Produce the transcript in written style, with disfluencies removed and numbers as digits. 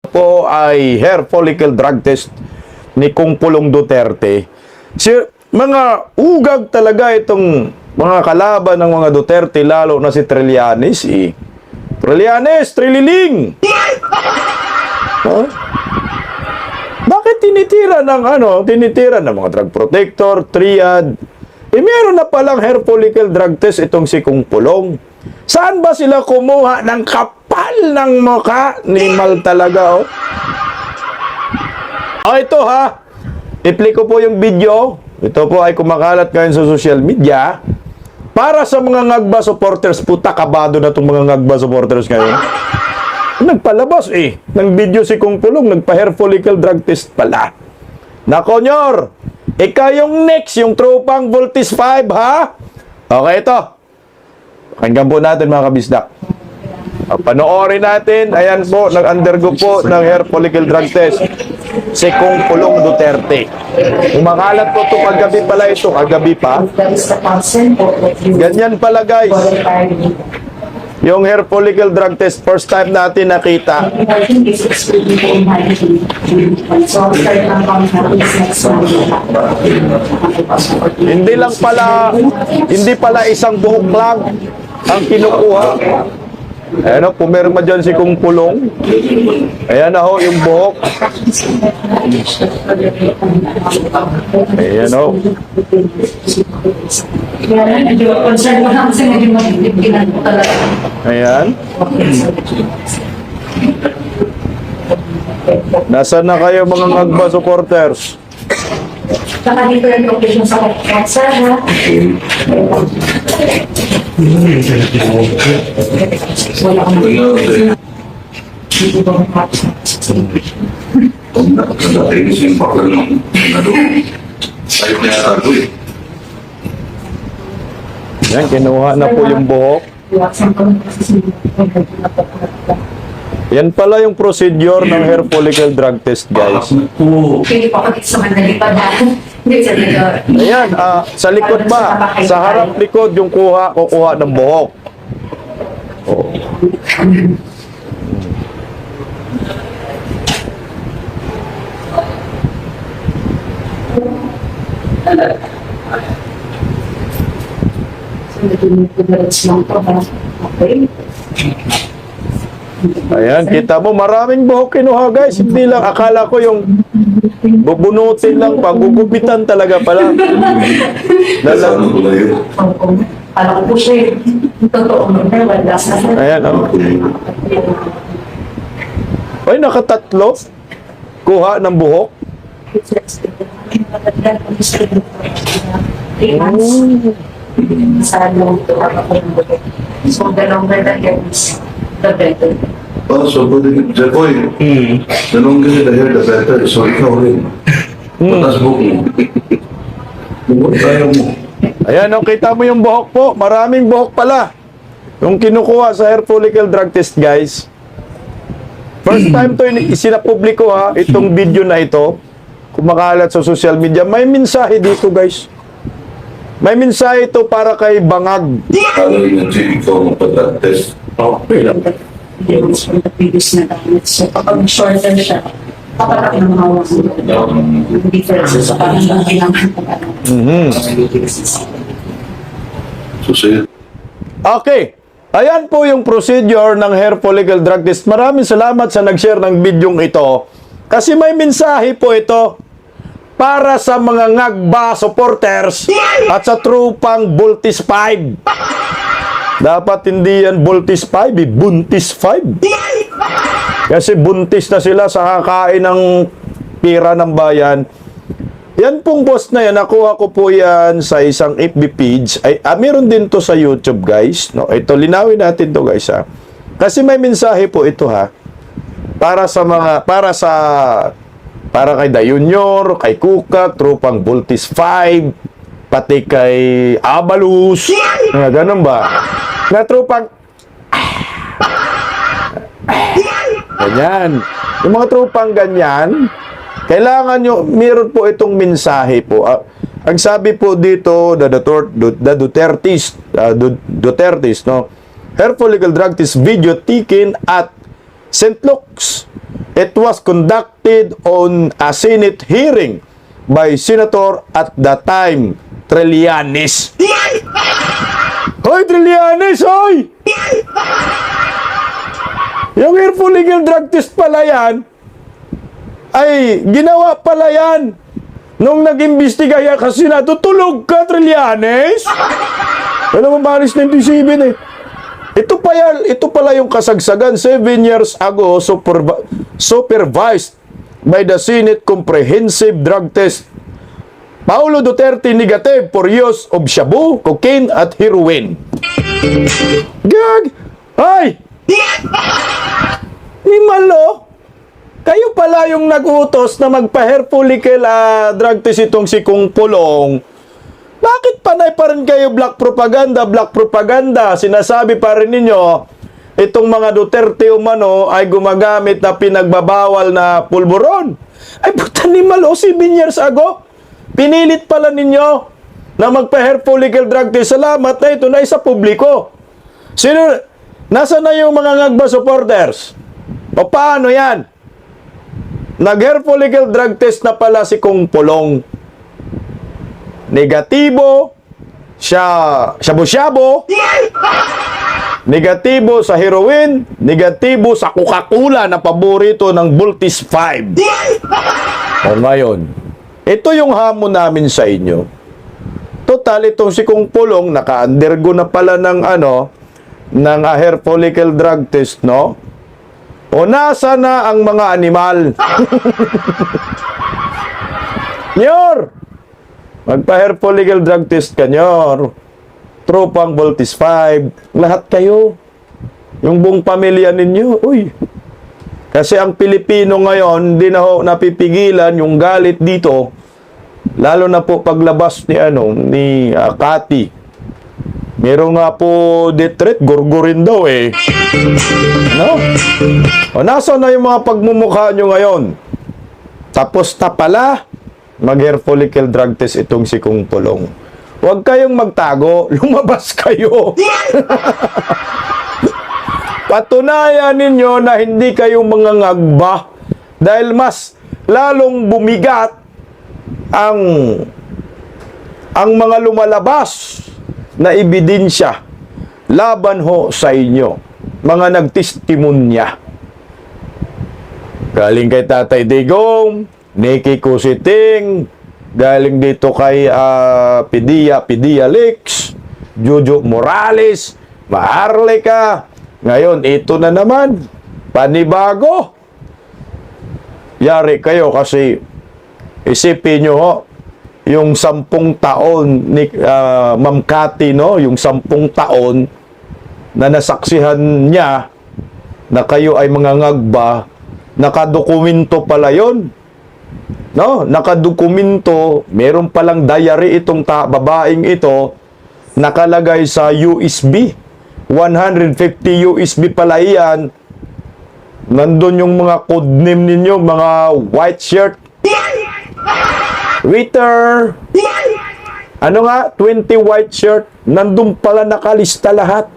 Po ay hair follicle drug test ni Kung Pulong Duterte. Mga ugag talaga itong mga kalaban ng mga Duterte, lalo na si Trillanes. Trillanes, Trililing! Huh? Bakit tinitira ng mga drug protector, triad? Meron na palang hair follicle drug test itong si Kung Pulong. Saan ba sila kumuha ng kapal ng mukha ni Mal talaga, oh? Ito ha. I-play ko po yung video. Ito po ay kumakalat ngayon sa social media. Para sa mga Ngagba supporters, puta kabado na itong mga Ngagba supporters ngayon. Nagpalabas ng video si Kung Pulong, nagpa-hair follicle drug test pala. Nako, Nyor, ikaw yung next, yung tropang Voltis 5, ha? Okay, ito. Pakinggan po natin, mga kabisdak. Panoorin natin. Ayan po, nag-undergo po ng hair follicle drug test si Kung Pulong Duterte. Umakalat po ito kagabi pala ito. Kagabi pa. Ganyan pala, guys. Yung hair follicle drug test, first time natin nakita. Hindi pala isang buhok lang ang kinukuha. Ayan o, pumirma dyan si Kung Pulong. Ayan na ho, yung buhok. Ayan o. Ayan. Nasaan na kayo mga Ngagba supporters? Saka dito yung location sa Kansana. Wala akong dito ba ang Yan, kinuha na po yung buhok. Yan pala yung procedure ng hair follicle drug test, guys. Pili po ako dito sa Mandali pa dahil. Ayan, sa likod ba? Sa harap likod yung kukuha ng buhok. Oh. Ayan, kita mo, maraming buhok kinuha, guys. Hindi lang, akala ko yung bubunutin lang, pagugupitan talaga pala. Alam ko po siya, totoo mo na, wala sa ayan, oh. Ay, nakatatlo. Kuha ng buhok. 3 months. Sa loob to so the longer the years, the better. Oh, so good. Jacoy, the longer the hair, the better. So ikaw rin. Patas buhok mo. Buhok tayo mo. Ayan, oh, kita mo yung buhok po. Maraming buhok pala. Yung kinukuha sa hair follicle drug test, guys. First time to isinapubliko, ha, itong video na ito. Kumakalat sa social media. May mensahe dito, guys. May mensahe ito para kay Bangag. Paano yung ikaw magpa-drug test? Okay lang. Years from the previous na damit. So kapag shorter siya, kapag ng mga differences sa parang kailangan So sa'yo. Okay. Ayan po yung procedure ng hair follicle drug test. Maraming salamat sa nag-share ng video ito. Kasi may mensahe po ito para sa mga Ngagba supporters at sa trupang Voltis 5. Dapat hindi yan Voltis 5, Buntis 5. Kasi buntis na sila sa kakain ng pira ng bayan. Yan pong post na yan, nakuha ko po yan sa isang FB page. Meron din to sa YouTube, guys. No, ito, linawin natin to, guys, ha. Kasi may mensahe po ito, ha. Para kay Da Junior, kay Kuka, tropang Voltis 5, pati kay Abalus. Ganun ba? Na tropang ganyan. Yung mga tropang ganyan, kailangan nyo, meron po itong mensahe po. Ang sabi po dito, the Dutertes, no? Hair follicle drug test video taken at St. Luke's. It was conducted on a Senate hearing by Senator at the time, Trillanes. Hoy, Trillanes, hoy! Yung Harmful Legal Drug Test pala yan, ay ginawa pala yan nung nag-imbestiga yan kasi natutulog ka, Trillanes. Alam mo, Maris 97 eh. Ito pala yung kasagsagan 7 years ago supervised by the Senate Comprehensive Drug Test. Paulo Duterte negative for use of shabu, cocaine at heroin. Gag! Ay! Ni Malo, kayo pala yung nag-utos na magpa-hair follicle drug test itong si Kung Pulong. Bakit panay pa rin kayo black propaganda? Sinasabi pa rin ninyo, itong mga Duterte umano ay gumagamit na pinagbabawal na pulburon. Ay puta ni Malo, 7 years ago, pinilit pala ninyo na magpa-hair follicle drug test. Salamat na ito na isa publiko. Nasa na yung mga ngagba supporters? O paano yan? Nag-hair follicle drug test na pala si Kung Pulong. Negatibo shabu-shabu, negatibo sa heroin, negatibo sa Coca-Cola na paborito ng Bultis 5. O ngayon, ito yung hamon namin sa inyo. Total, itong si Kung Pulong, naka-undergo na pala ng ng hair follicle drug test, no? O nasa na ang mga animal? Nyor! Magpa-hair follicle drug test ka, Nyor. Tropang Bultis 5. Lahat kayo. Yung buong pamilya ninyo. Uy. Kasi ang Pilipino ngayon, hindi na ho napipigilan yung galit dito. Lalo na po paglabas ni Kati. Meron nga po death threat, gurgurin daw eh. No? O nasa na yung mga pagmumukha nyo ngayon? Tapos na pala, mag-hair follicle drug test itong si Kung Pulong. Huwag kayong magtago, lumabas kayo. Patunayan ninyo na hindi kayo mga ngagba dahil mas lalong bumigat ang mga lumalabas na ebidensya laban ho sa inyo, mga nagtestimonya. Galing kay Tatay Digong, Nikki Kusiting, galing dito kay Pedia Lex, Jojo Morales, Maharlika. Ngayon, ito na naman, panibago. Yari kayo kasi isipin nyo ho, yung 10 taon ni Ma'am Cathy, no? Yung 10 taon na nasaksihan niya na kayo ay mga ngagba, nakadokumento pala yon. No, nakadokumento, meron palang diary itong babaeng ito, nakalagay sa USB. 150 USB pala iyan. Nandun yung mga codename ninyo, mga white shirt. Waiter. 20 white shirt. Nandun pala nakalista lahat.